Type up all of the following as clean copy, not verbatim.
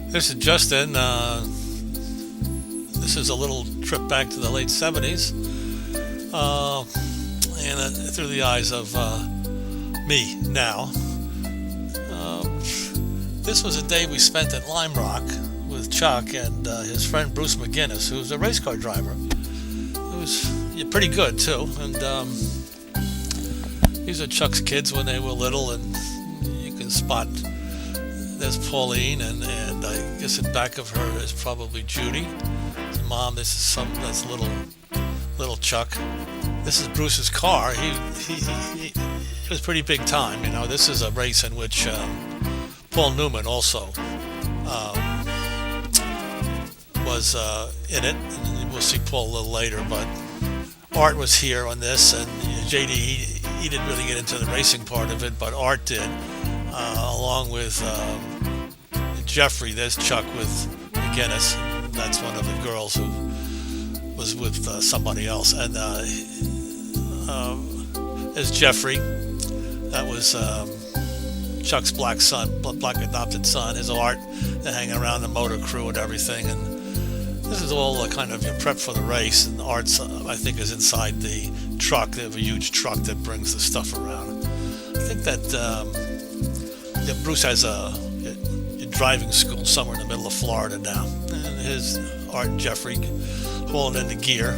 This is Justin. This is a little trip back to the late 70s, and through the eyes of me now. This was a day we spent at Lime Rock with Chuck and his friend Bruce McGinnis, who's a race car driver. It was pretty good, too. And these are Chuck's kids when they were little, and you can spot there's Pauline, and I guess in back of her is probably Judy. Mom, this is that's little Chuck. This is Bruce's car. He it was pretty big time. This is a race in which Paul Newman also was in it. And we'll see Paul a little later, but Art was here on this, and JD he didn't really get into the racing part of it, but Art did, along with Jeffrey. There's Chuck with McGinnis. That's one of the girls who was with somebody else, and there's Jeffrey. That was Chuck's black adopted son. His Art, they're hanging around the motor crew and everything, and this is all kind of prep for the race. And Art's, I think, is inside the truck. They have a huge truck that brings the stuff around. I think that Bruce has a driving school somewhere in the middle of Florida now, and his Art and Jeffrey hauling into gear.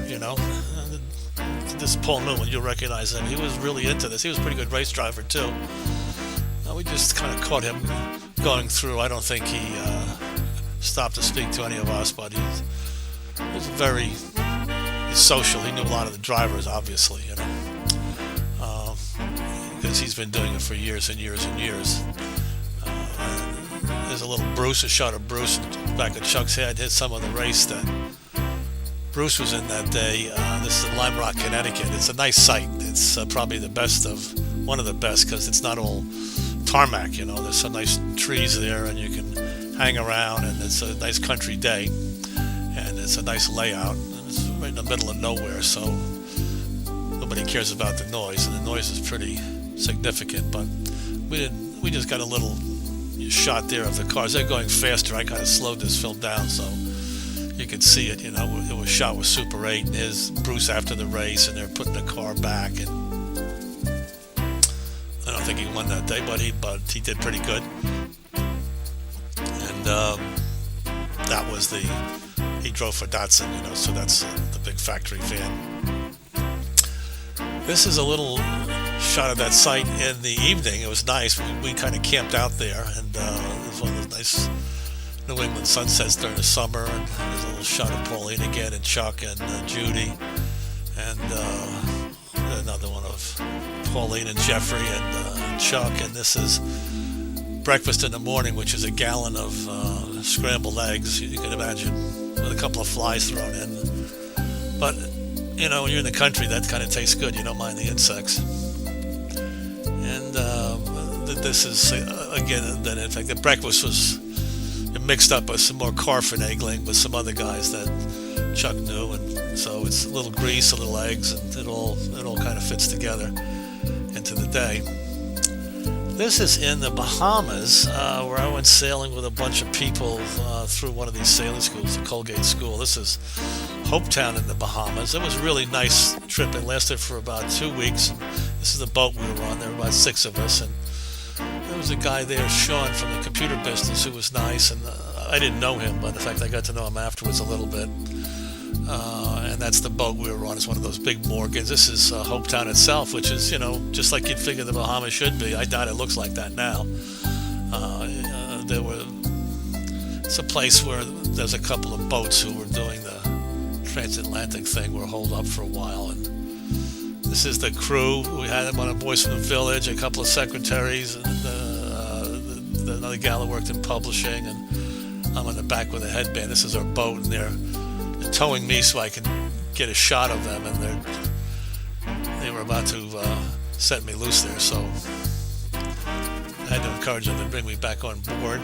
This Paul Newman, you'll recognize him. He was really into this. He was a pretty good race driver too. We just kind of caught him going through. I don't think he stopped to speak to any of us, but he was very social. He knew a lot of the drivers, obviously, because he's been doing it for years and years and years. There's a shot of Bruce back at Chuck's head. Hit some of the race that Bruce was in that day. This is Lime Rock, Connecticut. It's a nice site. It's probably one of the best, because it's not all tarmac. There's some nice trees there, and you can hang around, and it's a nice country day, and it's a nice layout, and it's right in the middle of nowhere, so nobody cares about the noise, and the noise is pretty significant. But we just got a little shot there of the cars. They're going faster. I kind of slowed this film down so you could see it. It was shot with Super 8, and here's Bruce after the race, and they're putting the car back, and I don't think he won that day, but he did pretty good. And that was he drove for Datsun, so that's the big factory fan. This is a little shot of that site in the evening. It was nice. We kind of camped out there, and it was one of those nice New England sunsets during the summer. And there's a little shot of Pauline again, and Chuck, and Judy, and another one of Pauline and Jeffrey and Chuck. And this is breakfast in the morning, which is a gallon of scrambled eggs. You can imagine, with a couple of flies thrown in. But when you're in the country, that kind of tastes good. You don't mind the insects. And this is again. Then in fact, the breakfast was mixed up with some more car finagling with some other guys that Chuck knew, and so it's a little grease, a little eggs, and it all kind of fits together into the day. This is in the Bahamas, where I went sailing with a bunch of people through one of these sailing schools, the Colgate School. This is Hopetown in the Bahamas. It was a really nice trip. It lasted for about 2 weeks. This is the boat we were on. There were about 6 of us, and there was a guy there, Sean, from the computer business, who was nice, and I didn't know him, but in fact I got to know him afterwards a little bit. And that's the boat we were on. It's one of those big Morgans. This is Hopetown itself, which is, just like you'd figure the Bahamas should be. I doubt it looks like that now. It's a place where there's a couple of boats who were doing the transatlantic thing were holed up for a while, and this is the crew. We had one of the boys from the village, a couple of secretaries, and another gal who worked in publishing, and I'm on the back with a headband. This is our boat, and they're towing me so I can get a shot of them, and they were about to set me loose there, so I had to encourage them to bring me back on board.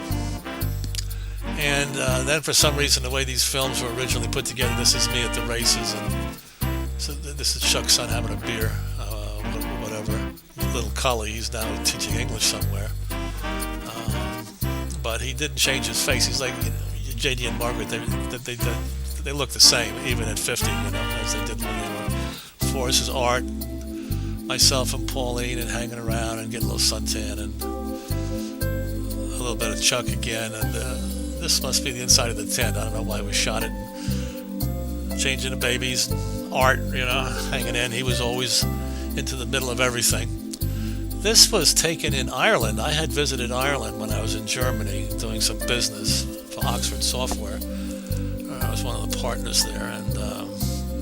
And then for some reason, the way these films were originally put together, this is me at the races, and so this is Chuck's son having a beer, whatever. Little Cully, he's now teaching English somewhere. But but he didn't change his face. He's like, JD and Margaret. They look the same even at 50, as they did when they were 4. This is Art, myself, and Pauline, and hanging around and getting a little suntan, and a little bit of Chuck again. And this must be the inside of the tent. I don't know why we shot it. Changing the babies. Art, hanging in. He was always into the middle of everything. This was taken in Ireland. I had visited Ireland when I was in Germany doing some business for Oxford Software. I was one of the partners there, and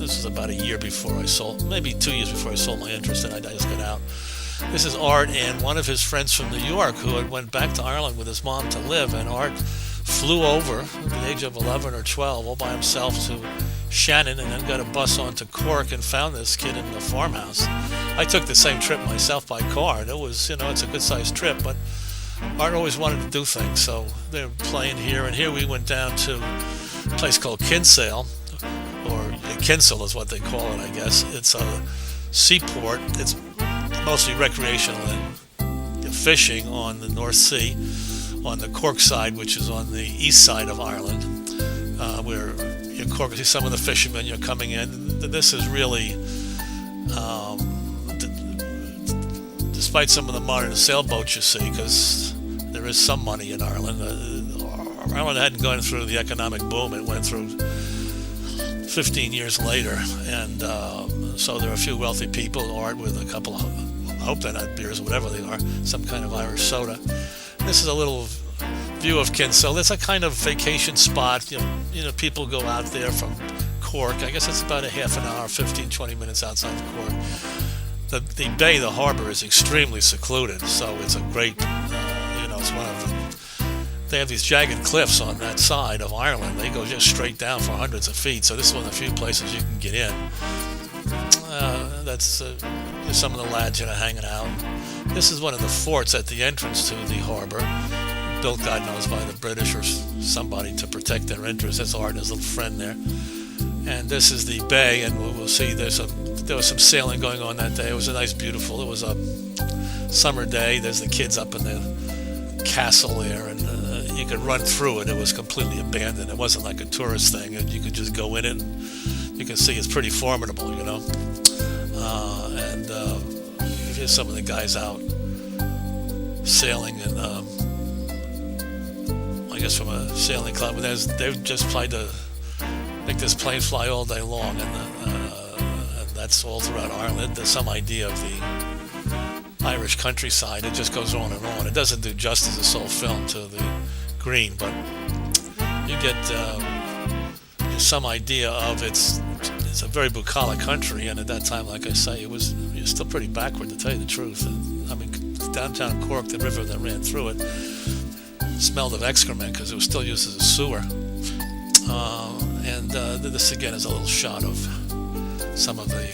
this was about a year before I sold, maybe 2 years before I sold my interest, and I just got out. This is Art and one of his friends from New York who had went back to Ireland with his mom to live, and Art flew over at the age of 11 or 12 all by himself to Shannon, and then got a bus on to Cork and found this kid in the farmhouse. I took the same trip myself by car, and it was, it's a good-sized trip, but Art always wanted to do things, so they were playing here, and here we went down to a place called Kinsale, or Kinsale is what they call it, I guess. It's a seaport. It's mostly recreational and fishing on the North Sea, on the Cork side, which is on the east side of Ireland, where in Cork you see some of the fishermen coming in. This is really, despite some of the modern sailboats you see, because there is some money in Ireland. Ireland hadn't gone through the economic boom. It went through 15 years later, and so there are a few wealthy people, Art with a couple of, I hope they're not beers, whatever they are, some kind of Irish soda. This is a little view of Kinsale. It's a kind of vacation spot. People go out there from Cork. I guess it's about a half an hour, 15, 20 minutes outside of Cork. The bay, the harbor, is extremely secluded, so it's a great, it's one of the, they have these jagged cliffs on that side of Ireland. They go just straight down for hundreds of feet, so this is one of the few places you can get in. That's some of the lads hanging out. This is one of the forts at the entrance to the harbor, built, God knows, by the British or somebody to protect their interests. That's Art and his little friend there. And this is the bay, and we'll see there was some sailing going on that day. It was it was a summer day. There's the kids up in the castle there, and you could run through it. It was completely abandoned. It wasn't like a tourist thing, and you could just go in it, and you can see it's pretty formidable, and here's some of the guys out sailing, and I guess from a sailing club. They've just tried to make this plane fly all day long, and that's all throughout Ireland. There's some idea of the Irish countryside. It just goes on and on. It doesn't do justice, this whole film, to the green, but you get some idea of it's a very bucolic country, and at that time, like I say, it was still pretty backward, to tell you the truth. I mean, downtown Cork, the river that ran through it, smelled of excrement because it was still used as a sewer. And this again is a little shot of some of the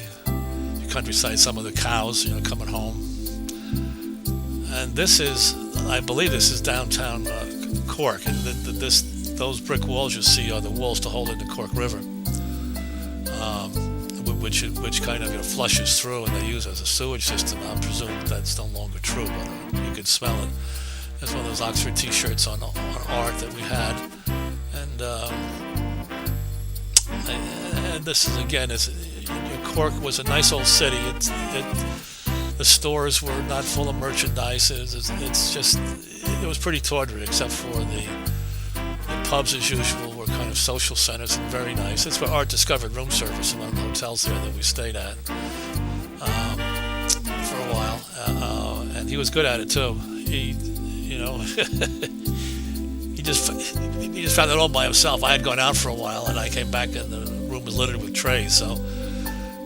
countryside, some of the cows, coming home. And I believe this is downtown Cork, and those brick walls you see are the walls to hold in the Cork River, which kind of flushes through, and they use as a sewage system. I presume that's no longer true, but you could smell it. That's one of those Oxford T-shirts on Art that we had, and this is again, Cork was a nice old city. The stores were not full of merchandise. It was pretty tawdry, except for the pubs, as usual, were kind of social centers and very nice. That's where Art discovered room service in one of the hotels there that we stayed at for a while, and he was good at it too. He just found it all by himself. I had gone out for a while, and I came back, and the room was littered with trays. So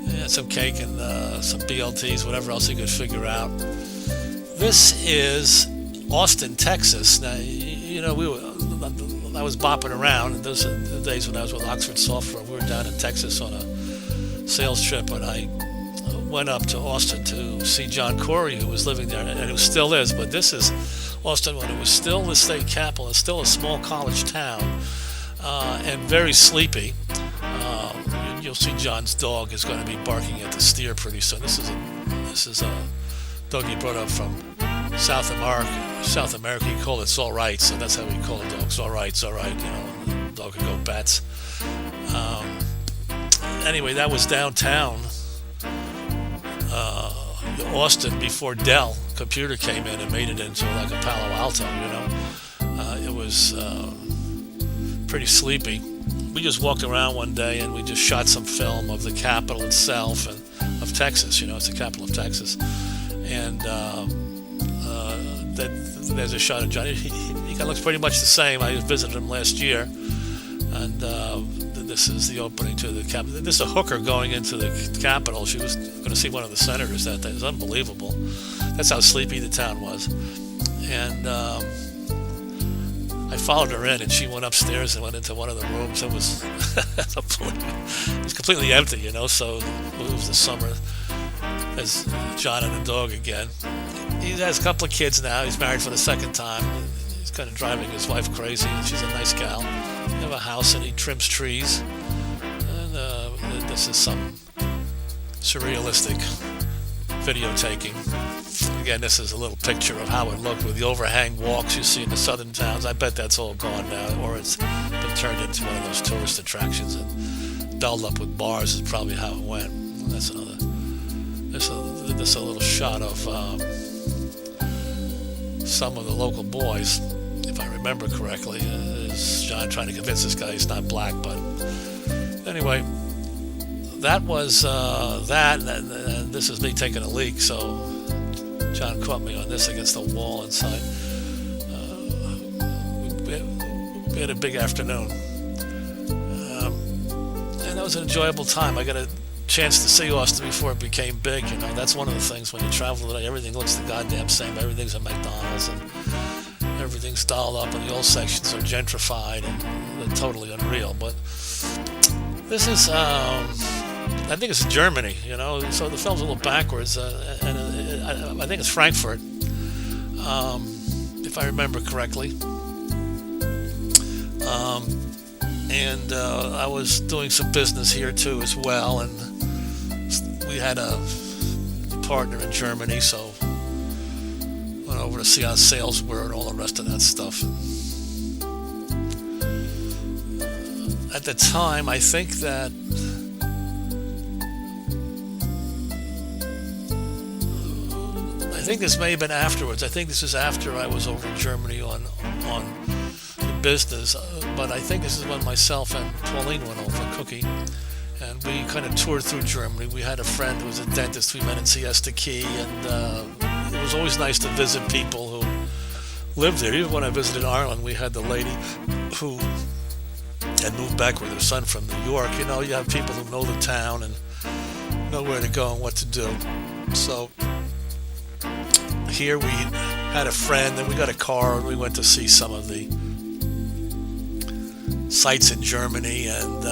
yeah, some cake and some BLTs, whatever else he could figure out. This is Austin, Texas. Now, I was bopping around, and those are the days when I was with Oxford Software. We were down in Texas on a sales trip, and I went up to Austin to see John Corey, who was living there, and who still is. But this is Austin when it was still the state capital. It's still a small college town, and very sleepy. You'll see John's dog is going to be barking at the steer pretty soon. This is a dog he brought up from South America, he called it "it's all right," so that's how we call it. Dogs, all right, it's all right. Dog could go bats. Um, anyway, that was downtown Austin before Dell Computer came in and made it into like a Palo Alto. It was pretty sleepy. We just walked around one day and we just shot some film of the capital itself and of Texas. It's the capital of Texas, and there's a shot of Johnny. He looks pretty much the same. I visited him last year, and this is the opening to the Capitol. This is a hooker going into the Capitol. She was going to see one of the senators that day. It was unbelievable. That's how sleepy the town was. And I followed her in, and she went upstairs and went into one of the rooms. It was completely empty, so it was the summer. There's John and the dog again. He has a couple of kids now. He's married for the second time. He's kind of driving his wife crazy. She's a nice gal. They have a house, and he trims trees. And this is some surrealistic video taking. Again, this is a little picture of how it looked with the overhang walks you see in the southern towns. I bet that's all gone now, or it's been turned into one of those tourist attractions and dolled up with bars is probably how it went. That's another. This is a little shot of some of the local boys, if I remember correctly. Is John trying to convince this guy he's not black, but anyway, that was that. And this is me taking a leak, so John caught me on this against the wall inside. We had a big afternoon, and that was an enjoyable time. I got a chance to see Austin before it became big. That's one of the things when you travel today. Everything looks the goddamn same. Everything's a McDonald's and everything's dolled up, and the old sections are gentrified and they're totally unreal. But this is, I think it's Germany. So the film's a little backwards, and I think it's Frankfurt, if I remember correctly. And I was doing some business here too as well, and we had a partner in Germany, so went over to see how sales were and all the rest of that stuff. At the time, I think this may have been afterwards. I think this is after I was over in Germany on business, but I think this is when myself and Pauline went over, Cookie, and we kind of toured through Germany. We had a friend who was a dentist we met in Siesta Key, and it was always nice to visit people who lived there. Even when I visited Ireland, we had the lady who had moved back with her son from New York. You have people who know the town and know where to go and what to do. So here we had a friend, and we got a car, and we went to see some of the sites in Germany, and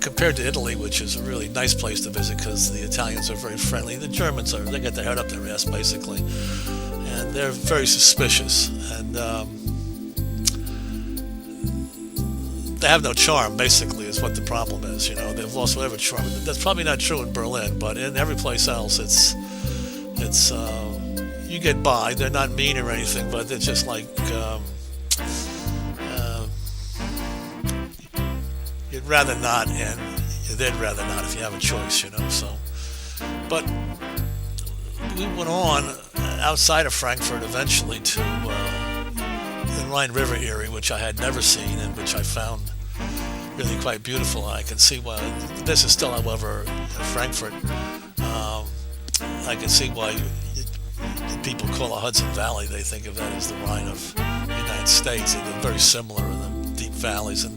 compared to Italy, which is a really nice place to visit because the Italians are very friendly, the Germans they get their head up their ass basically, and they're very suspicious, and they have no charm basically is what the problem is. They've lost whatever charm. That's probably not true in Berlin, but in every place else it's you get by. They're not mean or anything, but they're just like you'd rather not, and they'd rather not if you have a choice, So, but we went on outside of Frankfurt eventually to the Rhine River area, which I had never seen and which I found really quite beautiful. I can see why this is still, however, Frankfurt. I can see why people call the Hudson Valley. They think of that as the Rhine of the United States. They're very similar in the deep valleys, and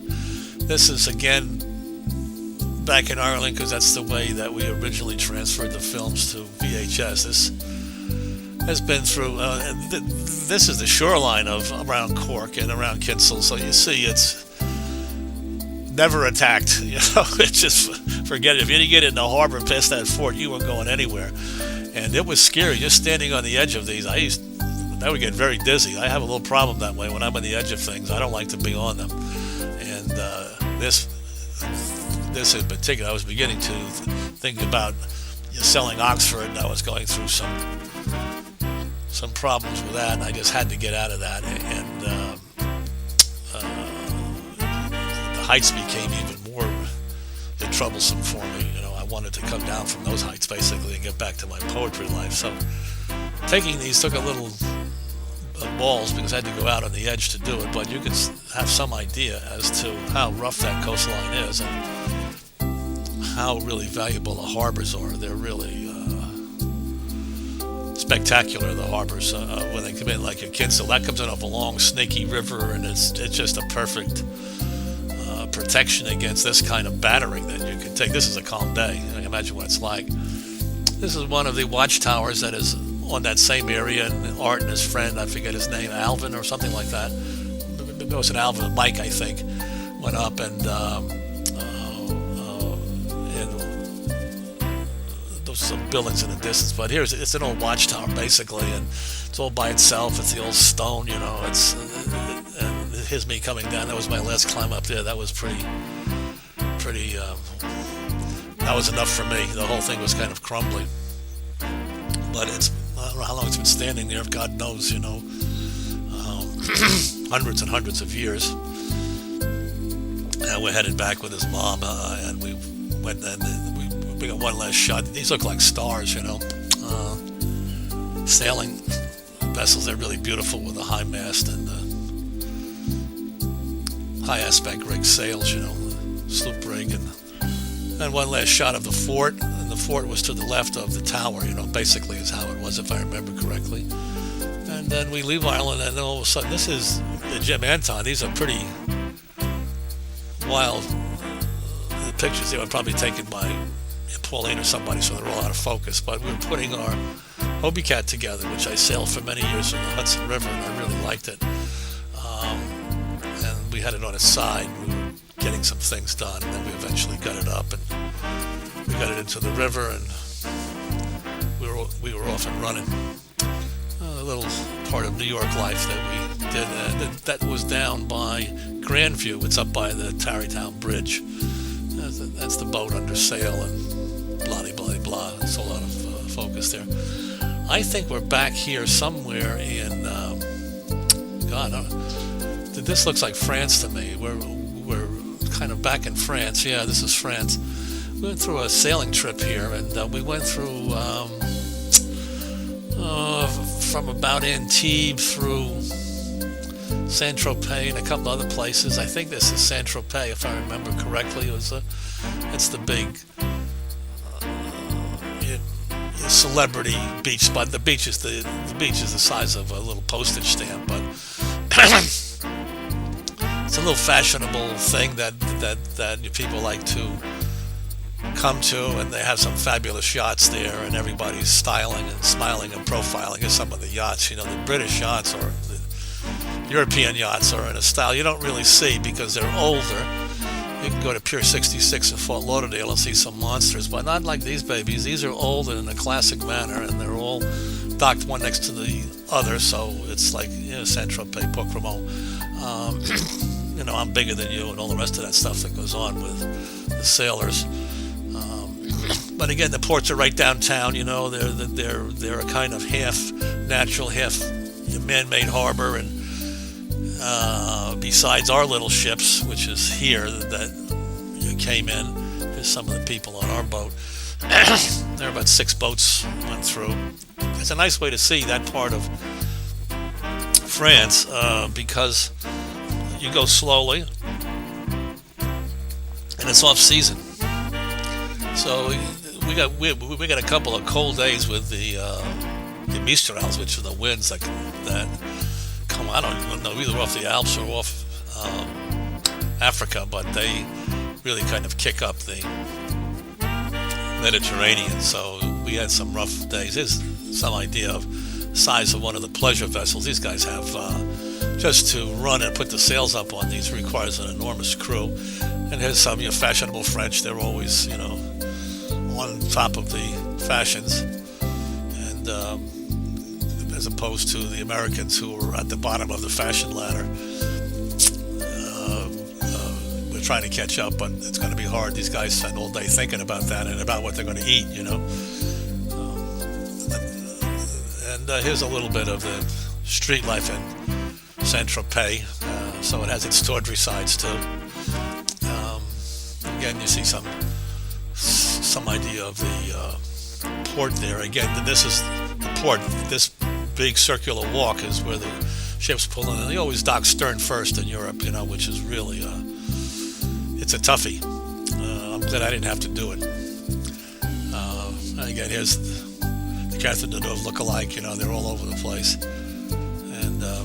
this is again back in Ireland because that's the way that we originally transferred the films to VHS. This has been through. This is the shoreline of around Cork and around Kinsale, so you see it's never attacked. It's just forget it. If you didn't get in the harbor past that fort, you weren't going anywhere, and it was scary just standing on the edge of these. I would get very dizzy. I have a little problem that way when I'm on the edge of things. I don't like to be on them. And this in particular, I was beginning to think about selling Oxford, and I was going through some some problems with that, and I just had to get out of that. And the heights became even more troublesome for me. I wanted to come down from those heights basically and get back to my poetry life. So taking these took a little balls because I had to go out on the edge to do it. But you can have some idea as to how rough that coastline is and how really valuable the harbors are. They're really spectacular, the harbors, when they come in, like a Kinsale. That comes in off a long, snaky river, and it's just a perfect protection against this kind of battering that you can take. This is a calm day. I can imagine what it's like. This is one of the watchtowers that is on that same area, and Art and his friend, I forget his name, Alvin or something like that. It was an Alvin, Mike, I think, went up and those some buildings in the distance. But it's an old watchtower basically, and it's all by itself. It's the old stone, It's and here's me coming down. That was my last climb up there. That was pretty. That was enough for me. The whole thing was kind of crumbly, but I don't know how long it's been standing there. God knows, hundreds and hundreds of years. And we're headed back with his mom, and we went and we got one last shot. These look like stars, sailing vessels. They're really beautiful with a high mast and high aspect rig sails, sloop rig, and one last shot of the fort. And the fort was to the left of the tower, basically is how it was, if I remember correctly. And then we leave Ireland, and then all of a sudden, this is Jim Anton. These are pretty wild pictures. They were probably taken by Pauline or somebody, so they're all out of focus. But we were putting our Hobie Cat together, which I sailed for many years in the Hudson River, and I really liked it. And we had it on its side. We were getting some things done, and then we eventually got it up, and we got it into the river, and we were off and running. A little part of New York life that we did. That was down by Grandview. It's up by the Tarrytown Bridge. That's the boat under sail, and blah, blah, blah. It's a lot of focus there. I think we're back here somewhere in, this looks like France to me. We're kind of back in France. Yeah, this is France. We went through a sailing trip here, and we went through from about Antibes through Saint-Tropez and a couple other places. I think this is Saint-Tropez, if I remember correctly. It's the big celebrity beach spot. The beach is the size of a little postage stamp, but it's a little fashionable thing that people like to come to, and they have some fabulous yachts there, and everybody's styling and smiling and profiling at some of the yachts. The British yachts or the European yachts are in a style you don't really see because they're older. You can go to Pier 66 in Fort Lauderdale and see some monsters, but not like these babies. These are old and in a classic manner, and they're all docked one next to the other, so it's like Saint-Tropez, Port Cremont. I'm bigger than you, and all the rest of that stuff that goes on with the sailors. But again, the ports are right downtown. They're a kind of half natural, half man-made harbor, and besides our little ships, which is here that came in, there's some of the people on our boat. There are about 6 boats went through. It's a nice way to see that part of France because you go slowly, and it's off season. So we got a couple of cold days with the Mistrals, which are the winds that come. I don't even know, either off the Alps or off Africa, but they really kind of kick up the Mediterranean. So we had some rough days. There's some idea of the size of one of the pleasure vessels. These guys have just to run and put the sails up on these requires an enormous crew. And here's some fashionable French. They're always on top of the fashions, and as opposed to the Americans who are at the bottom of the fashion ladder. We're trying to catch up, but it's going to be hard. These guys spend all day thinking about that and about what they're going to eat, And here's a little bit of the street life in Saint-Tropez. So it has its tawdry sides too. Again, you see some idea of the port there. Again, this is the port. This big circular walk is where the ships pull in, and they always dock stern first in Europe, which is really it's a toughie. I'm glad I didn't have to do it. And again, here's the Catherine Deneuve look-alike. They're all over the place, and I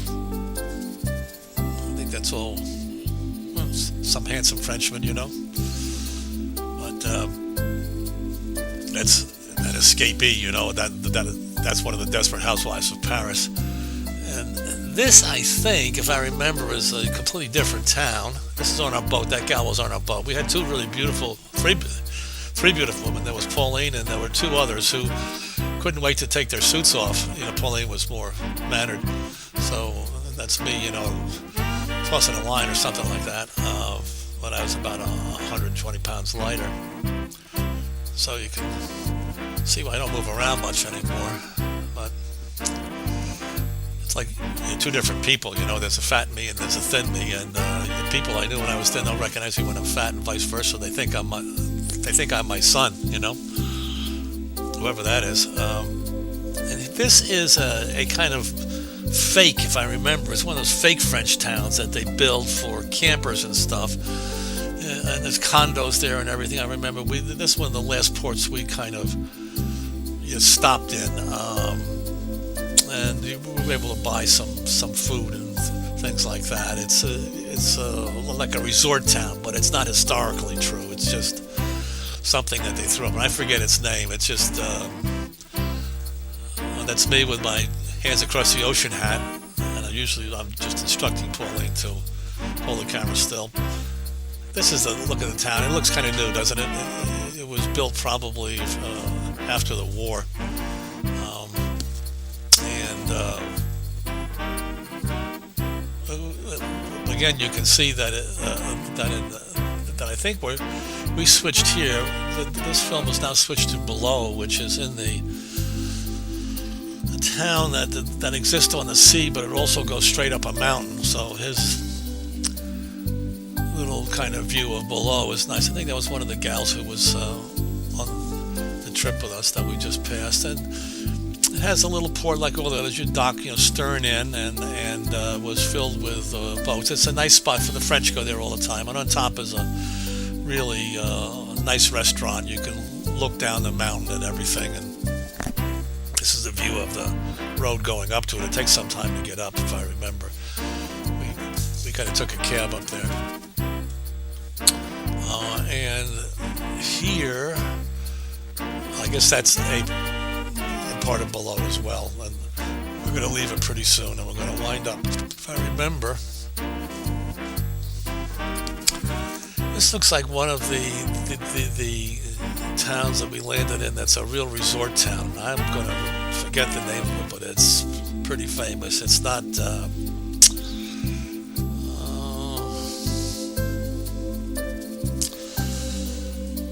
think that's all. Well, some handsome Frenchmen, but that's an escapee. That's one of the Desperate Housewives of Paris. And this, I think, if I remember, is a completely different town. This is on our boat. That gal was on our boat. We had three beautiful women. There was Pauline, and there were two others who couldn't wait to take their suits off. Pauline was more mannered. So that's me, tossing a line or something like that. But I was about 120 pounds lighter. So you can see why I don't move around much anymore. But it's like two different people. There's a fat me and there's a thin me. And the people I knew when I was thin don't recognize me when I'm fat, and vice versa. They think I'm my son. Whoever that is. And this is a kind of fake, if I remember. It's one of those fake French towns that they build for campers and stuff. And there's condos there and everything. I remember this is one of the last ports we kind of stopped in, and we were able to buy some food and things like that. It's like a resort town, but it's not historically true. It's just something that they threw up. And I forget its name. It's just that's me with my hands across the ocean hat, and I'm just instructing Pauline to hold the camera still. This is the look of the town. It looks kind of new, doesn't it? It was built probably after the war, again, you can see that I think we switched here. This film is now switched to below, which is in the town that exists on the sea, but it also goes straight up a mountain. So his little kind of view of below is nice. I think that was one of the gals who was on the trip with us that we just passed, and it has a little port like all the others. You dock, stern in, and was filled with boats. It's a nice spot for the French. Go there all the time. And on top is a really nice restaurant. You can look down the mountain and everything. And this is the view of the road going up to it. It takes some time to get up, if I remember. We kind of took a cab up there. And here, I guess that's a part of below as well. And we're going to leave it pretty soon, and we're going to wind up. If I remember, this looks like one of the towns that we landed in. That's a real resort town. I'm going to forget the name of it, but it's pretty famous. It's not.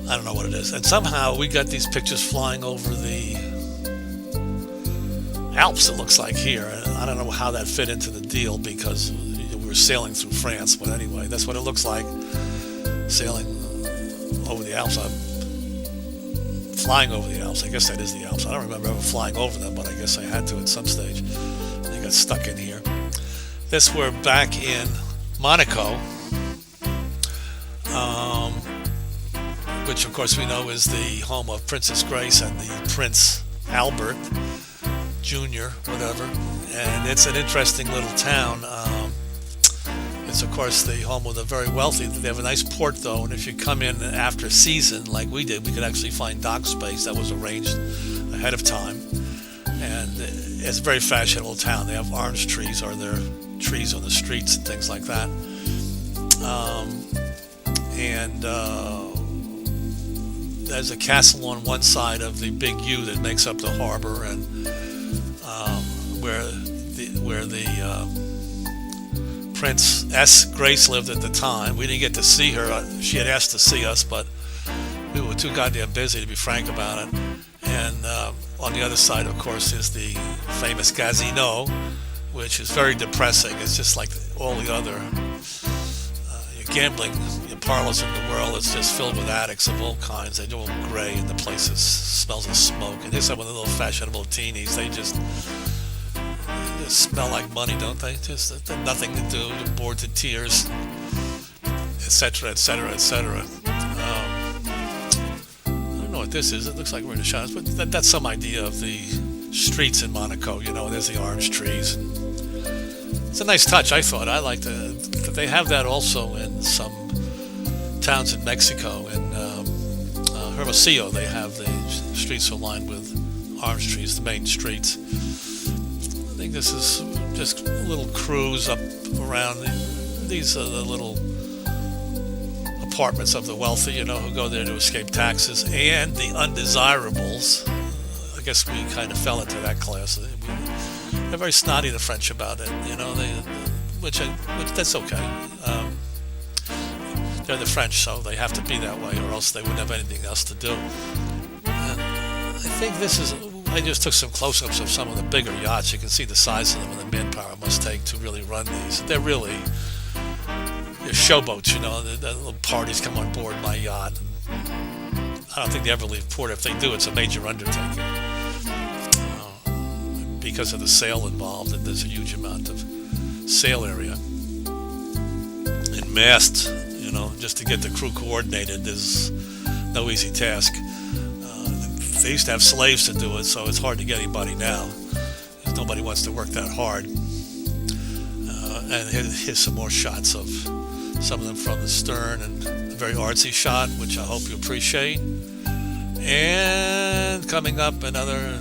I don't know what it is. And somehow we got these pictures flying over the Alps, it looks like here. I don't know how that fit into the deal because we were sailing through France. But anyway, that's what it looks like, sailing over the Alps. I'm flying over the Alps. I guess that is the Alps. I don't remember ever flying over them, but I guess I had to at some stage. I got stuck in here. We're back in Monaco. Which of course we know is the home of Princess Grace and the Prince Albert Jr., whatever. And it's an interesting little town. It's of course the home of the very wealthy. They have a nice port though, and if you come in after season like we did, we could actually find dock space that was arranged ahead of time. And it's a very fashionable town. They have orange trees, or there are trees on the streets and things like that. There's a castle on one side of the big U that makes up the harbor, and where the Princess Grace lived at the time. We didn't get to see her. She had asked to see us, but we were too goddamn busy to be frank about it. And On the other side, of course, is the famous Casino, which is very depressing. It's just like all the other gambling parlors in the world. It's just filled with addicts of all kinds. They're all gray, and the place smells of smoke. And here's some of the little fashionable teenies. They just smell like money, don't they? Just nothing to do. You're bored to tears, etc., etc., etc. I don't know what this is. It looks like we're in the shadows, but that's some idea of the streets in Monaco. There's the orange trees. It's a nice touch, I thought. I liked that they have that also in some towns in Mexico. In Hermosillo, they have the streets are lined with orange trees, the main streets. I think this is just a little cruise up around. These are the little apartments of the wealthy, who go there to escape taxes, and the undesirables. I guess we kind of fell into that class. They're very snotty, the French, about it, which that's okay. They're the French, so they have to be that way, or else they wouldn't have anything else to do. And I think I just took some close-ups of some of the bigger yachts. You can see the size of them and the manpower it must take to really run these. They're showboats, the little parties come on board my yacht. I don't think they ever leave port. If they do, it's a major undertaking. Because of the sail involved, and there's a huge amount of sail area. And masts, just to get the crew coordinated is no easy task. They used to have slaves to do it, so it's hard to get anybody now. Nobody wants to work that hard. And here's some more shots of some of them from the stern, and a very artsy shot, which I hope you appreciate. And coming up, another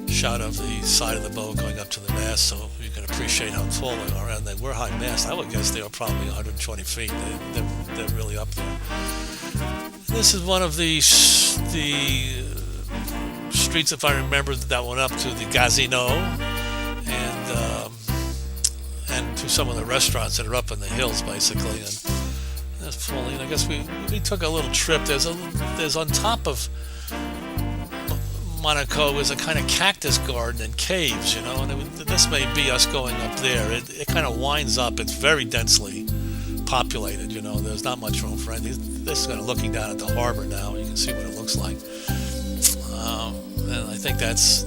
shot of the side of the boat going up to the mast, so you can appreciate how tall they are. And they were high mast. I would guess they are probably 120 feet. They're really up there. This is one of the streets, if I remember, that went up to the Casino and to some of the restaurants that are up in the hills, basically. And that's fully. And I guess we took a little trip. There's on top of Monaco is a kind of cactus garden and caves, and this may be us going up there. It kind of winds up. It's very densely populated, There's not much room for anything. This is kind of looking down at the harbor now. You can see what it looks like. And I think that's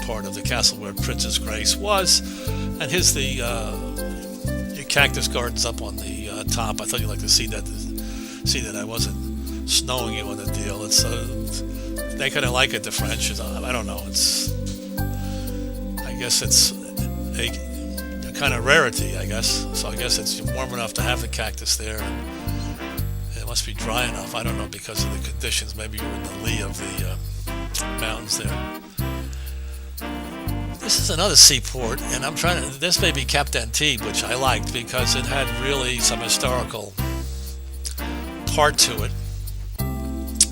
part of the castle where Princess Grace was. And here's the cactus gardens up on the top. I thought you'd like to see that I wasn't snowing you on the deal. It's they kind of like it, the French. I don't know. I guess it's a kind of rarity, I guess. So I guess it's warm enough to have the cactus there. And it must be dry enough. I don't know, because of the conditions. Maybe you're in the lee of the mountains there. This is another seaport, and this may be Cap d'Antibes, which I liked because it had really some historical part to it,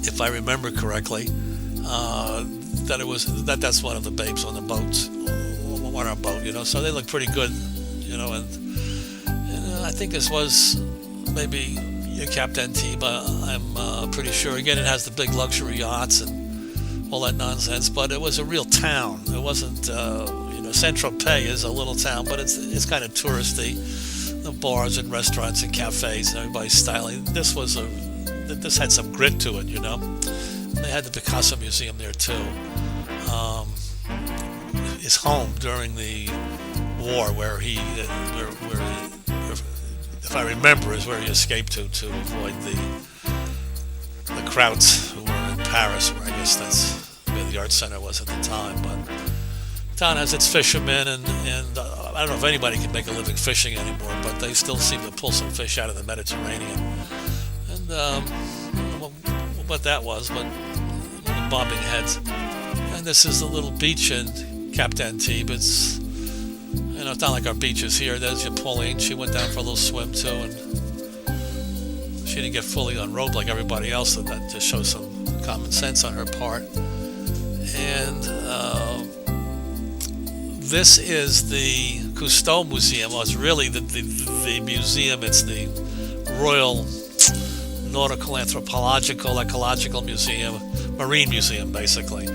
if I remember correctly. That's one of the babes on the boats, on our boat, so they look pretty good, and I think this was maybe Cap d'Antibes. I'm pretty sure. Again, it has the big luxury yachts and all that nonsense, but it was a real town. It wasn't, Saint-Tropez is a little town, but it's kind of touristy. The bars and restaurants and cafes and everybody's styling. This had some grit to it, They had the Picasso Museum there too. His home during the war, where if I remember, is where he escaped to avoid the Krauts who were in Paris, where I guess that's where the art center was at the time. But the town has its fishermen, and I don't know if anybody can make a living fishing anymore, but they still seem to pull some fish out of the Mediterranean. And I don't know what that was, but bobbing heads. And this is the little beach in Cap d'Antibes. It's it's not like our beaches here. There's Pauline. She went down for a little swim too, and she didn't get fully unrobed like everybody else. So that just shows some common sense on her part. And this is the Cousteau Museum. Well, it's really the museum. It's the Royal Nautical Anthropological Ecological Museum, Marine Museum, basically.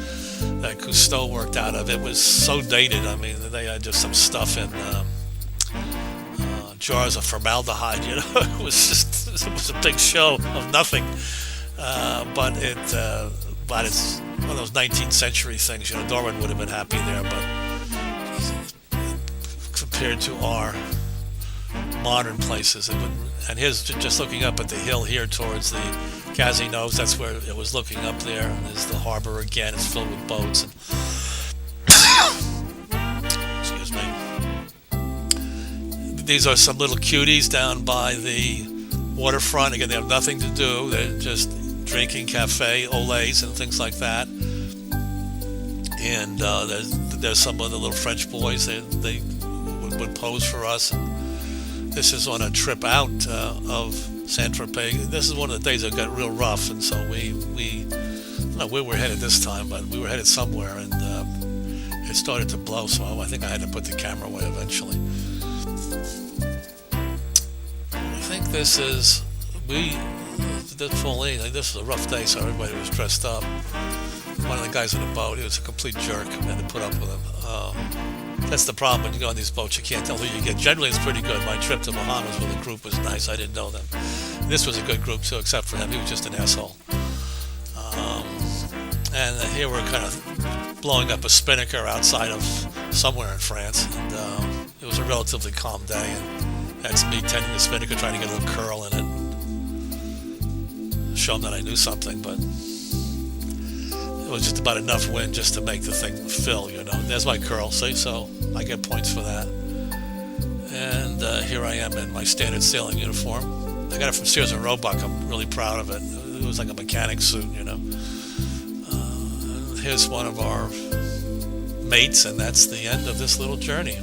that Cousteau worked out of. It was so dated. I mean, they had just some stuff in jars of formaldehyde. It was a big show of nothing. But it's one of those 19th century things. Darwin would have been happy there, but compared to our modern places, it would. And here's just looking up at the hill here towards the casinos. That's where it was looking up there. And there's the harbor again. It's filled with boats. And excuse me. These are some little cuties down by the waterfront. Again, they have nothing to do. They're just drinking cafe au laits and things like that. And there's some of the little French boys. They would pose for us. And this is on a trip out of Saint-Tropez. This is one of the days that got real rough, and so we don't know where we're headed this time, but we were headed somewhere, and it started to blow, so I think I had to put the camera away eventually. I think this is this is a rough day, so everybody was dressed up. One of the guys on the boat, he was a complete jerk. I had to put up with him. That's the problem when you go on these boats. You can't tell who you get. Generally, it's pretty good. My trip to Bahamas with the group was nice. I didn't know them. This was a good group too, except for him. He was just an asshole. And here we're kind of blowing up a spinnaker outside of somewhere in France. And it was a relatively calm day. And that's me tending the spinnaker, trying to get a little curl in it. Show them that I knew something, but it was just about enough wind just to make the thing fill, There's my curl, see, so I get points for that. And here I am in my standard sailing uniform. I got it from Sears and Roebuck. I'm really proud of it. It was like a mechanic suit, Here's one of our mates, and that's the end of this little journey.